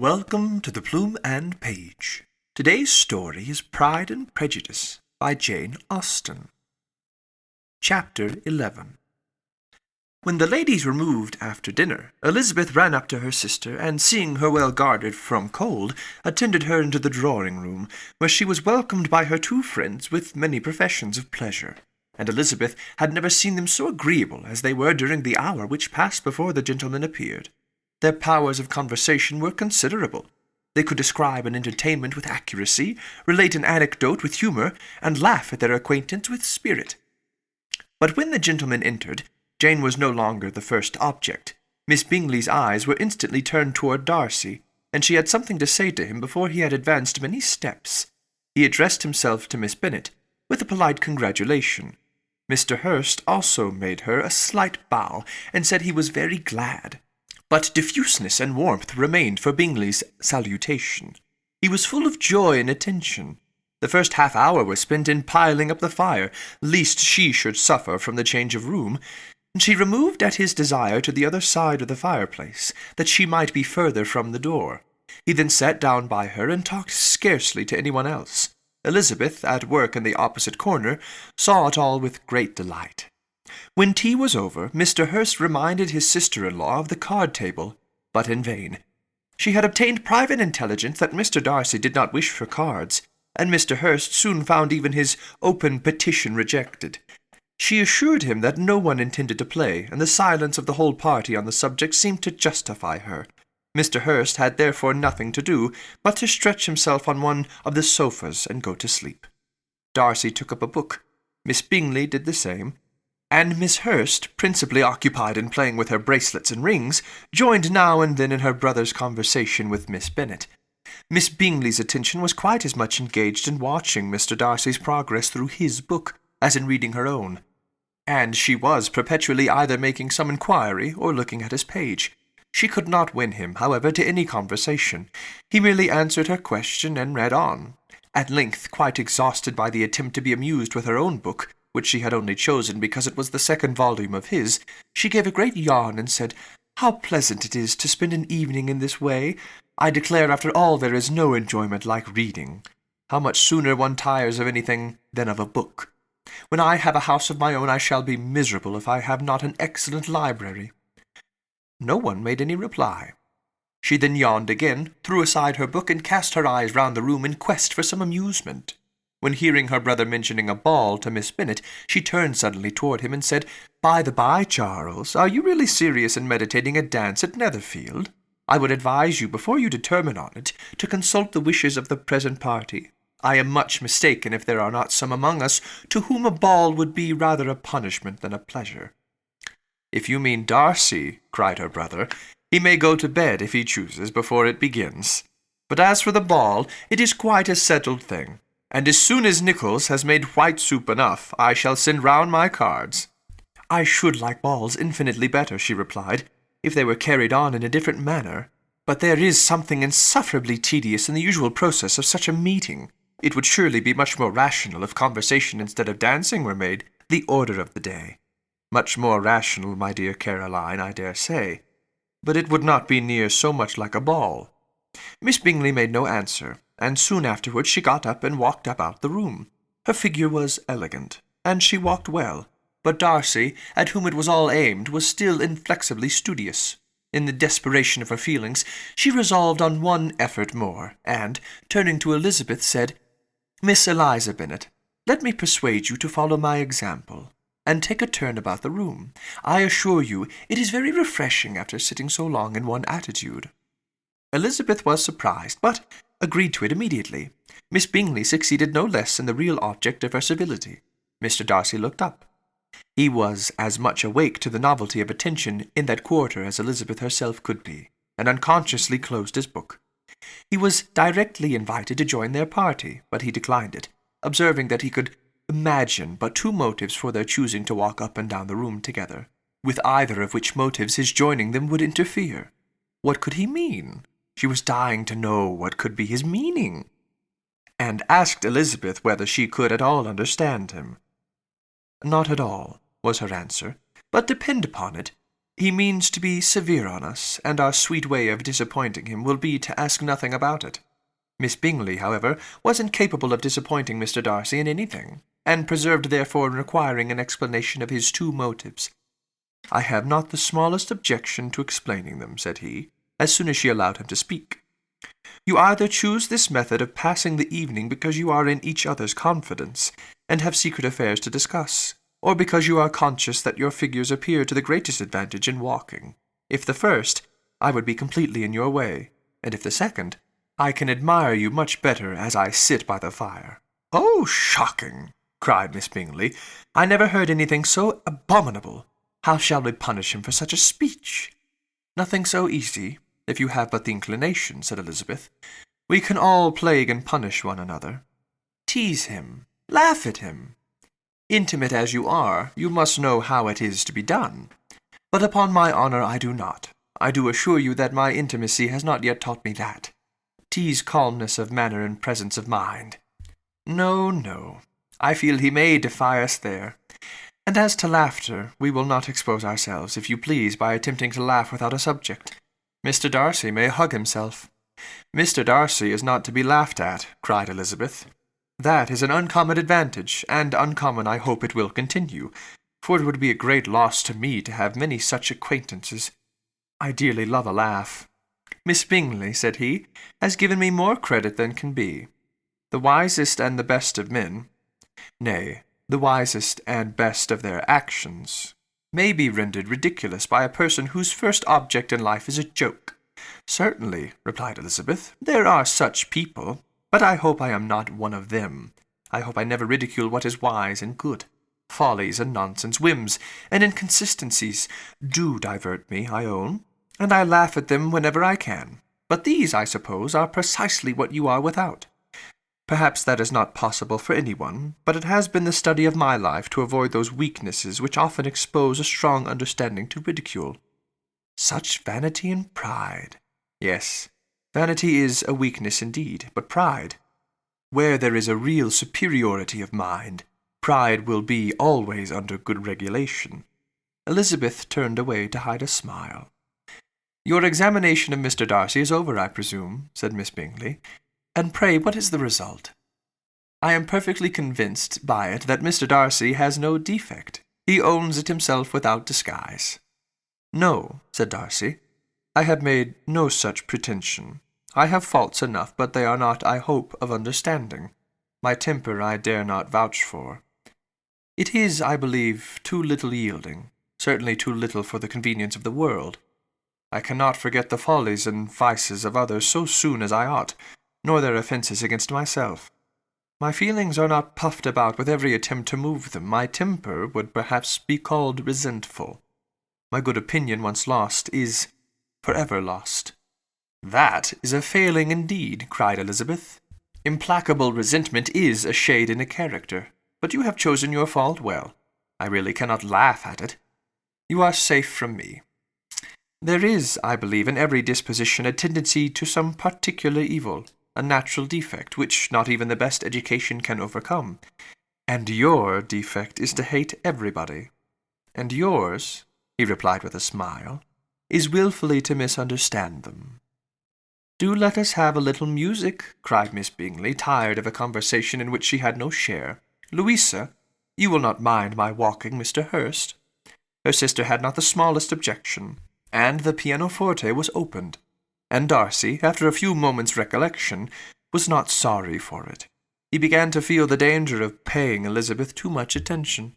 Welcome to the Plume and Page. Today's story is Pride and Prejudice by Jane Austen. Chapter 11. When the ladies were moved after dinner, Elizabeth ran up to her sister, and seeing her well guarded from cold, attended her into the drawing-room, where she was welcomed by her two friends with many professions of pleasure. And Elizabeth had never seen them so agreeable as they were during the hour which passed before the gentlemen appeared. Their powers of conversation were considerable. They could describe an entertainment with accuracy, relate an anecdote with humour, and laugh at their acquaintance with spirit. But when the gentlemen entered, Jane was no longer the first object. Miss Bingley's eyes were instantly turned toward Darcy, and she had something to say to him before he had advanced many steps. He addressed himself to Miss Bennet, with a polite congratulation. Mr. Hurst also made her a slight bow, and said he was very glad. But diffuseness and warmth remained for Bingley's salutation. He was full of joy and attention. The first half-hour was spent in piling up the fire, lest she should suffer from the change of room, and she removed at his desire to the other side of the fireplace, that she might be further from the door. He then sat down by her and talked scarcely to anyone else. Elizabeth, at work in the opposite corner, saw it all with great delight. When tea was over, Mr. Hurst reminded his sister-in-law of the card-table, but in vain. She had obtained private intelligence that Mr. Darcy did not wish for cards, and Mr. Hurst soon found even his open petition rejected. She assured him that no one intended to play, and the silence of the whole party on the subject seemed to justify her. Mr. Hurst had therefore nothing to do but to stretch himself on one of the sofas and go to sleep. Darcy took up a book. Miss Bingley did the same, and Miss Hurst, principally occupied in playing with her bracelets and rings, joined now and then in her brother's conversation with Miss Bennet. Miss Bingley's attention was quite as much engaged in watching Mr. Darcy's progress through his book as in reading her own, and she was perpetually either making some inquiry or looking at his page. She could not win him, however, to any conversation. He merely answered her question and read on. At length, quite exhausted by the attempt to be amused with her own book, which she had only chosen because it was the second volume of his, she gave a great yawn and said, "How pleasant it is to spend an evening in this way! I declare after all there is no enjoyment like reading. How much sooner one tires of anything than of a book. When I have a house of my own I shall be miserable if I have not an excellent library." No one made any reply. She then yawned again, threw aside her book, and cast her eyes round the room in quest for some amusement. When hearing her brother mentioning a ball to Miss Bennet, she turned suddenly toward him and said, "By the by, Charles, are you really serious in meditating a dance at Netherfield? I would advise you, before you determine on it, to consult the wishes of the present party. I am much mistaken if there are not some among us to whom a ball would be rather a punishment than a pleasure." "If you mean Darcy," cried her brother, "he may go to bed, if he chooses, before it begins. But as for the ball, it is quite a settled thing, and as soon as Nicholas has made white soup enough, I shall send round my cards." "I should like balls infinitely better," she replied, "if they were carried on in a different manner. But there is something insufferably tedious in the usual process of such a meeting. It would surely be much more rational if conversation instead of dancing were made the order of the day." "Much more rational, my dear Caroline, I dare say. But it would not be near so much like a ball." Miss Bingley made no answer, and soon afterwards she got up and walked about the room. Her figure was elegant, and she walked well, but Darcy, at whom it was all aimed, was still inflexibly studious. In the desperation of her feelings, she resolved on one effort more, and, turning to Elizabeth, said, "Miss Eliza Bennet, let me persuade you to follow my example, and take a turn about the room. I assure you it is very refreshing after sitting so long in one attitude." Elizabeth was surprised, but agreed to it immediately. Miss Bingley succeeded no less in the real object of her civility. Mr. Darcy looked up. He was as much awake to the novelty of attention in that quarter as Elizabeth herself could be, and unconsciously closed his book. He was directly invited to join their party, but he declined it, observing that he could imagine but two motives for their choosing to walk up and down the room together, with either of which motives his joining them would interfere. What could he mean? She was dying to know what could be his meaning, and asked Elizabeth whether she could at all understand him. "Not at all," was her answer, "but depend upon it, He means to be severe on us, and our sweet way of disappointing him will be to ask nothing about it. Miss Bingley, however, was incapable of disappointing Mr. Darcy in anything, and persevered therefore in requiring an explanation of his two motives. "I have not the smallest objection to explaining them," said he, as soon as she allowed him to speak. "You either choose this method of passing the evening because you are in each other's confidence, and have secret affairs to discuss, or because you are conscious that your figures appear to the greatest advantage in walking. If the first, I would be completely in your way, and if the second, I can admire you much better as I sit by the fire." "Oh, shocking!" cried Miss Bingley. "I never heard anything so abominable. How shall we punish him for such a speech?" "Nothing so easy, if you have but the inclination," said Elizabeth. "We can all plague and punish one another. Tease him, laugh at him. Intimate as you are, you must know how it is to be done. But upon my honour I do not. I do assure you that my intimacy has not yet taught me that. Tease calmness of manner and presence of mind. No, no, I feel he may defy us there. And as to laughter, we will not expose ourselves, if you please, by attempting to laugh without a subject. Mr. Darcy may hug himself." "Mr. Darcy is not to be laughed at," cried Elizabeth. "That is an uncommon advantage, and uncommon I hope it will continue, for it would be a great loss to me to have many such acquaintances. I dearly love a laugh. Miss Bingley," said he, "has given me more credit than can be. The wisest and the best of men, nay, the wisest and best of their actions, may be rendered ridiculous by a person whose first object in life is a joke." "Certainly," replied Elizabeth, "there are such people, but I hope I am not one of them. I hope I never ridicule what is wise and good. Follies and nonsense, whims and inconsistencies do divert me, I own, and I laugh at them whenever I can. But these, I suppose, are precisely what you are without. Perhaps that is not possible for anyone, but it has been the study of my life to avoid those weaknesses which often expose a strong understanding to ridicule." "Such vanity and pride." "Yes, vanity is a weakness indeed, but pride, where there is a real superiority of mind, pride will be always under good regulation." Elizabeth turned away to hide a smile. "Your examination of Mr. Darcy is over, I presume," said Miss Bingley. "And pray what is the result?" "I am perfectly convinced by it that Mr. Darcy has no defect. He owns it himself without disguise." "No," said Darcy, "I have made no such pretension. I have faults enough, but they are not, I hope, of understanding. My temper I dare not vouch for. It is, I believe, too little yielding, certainly too little for the convenience of the world. I cannot forget the follies and vices of others so soon as I ought, nor their offences against myself. My feelings are not puffed about with every attempt to move them. My temper would perhaps be called resentful. My good opinion, once lost, is forever lost." "That is a failing indeed," cried Elizabeth. "Implacable resentment is a shade in a character, but you have chosen your fault well. I really cannot laugh at it. You are safe from me. There is, I believe, in every disposition a tendency to some particular evil, a natural defect, which not even the best education can overcome. And your defect is to hate everybody. And yours," he replied with a smile, "is wilfully to misunderstand them." "Do let us have a little music," cried Miss Bingley, tired of a conversation in which she had no share. "Louisa, you will not mind my walking Mr. Hurst?" Her sister had not the smallest objection, and the pianoforte was opened, and Darcy, after a few moments' recollection, was not sorry for it. He began to feel the danger of paying Elizabeth too much attention.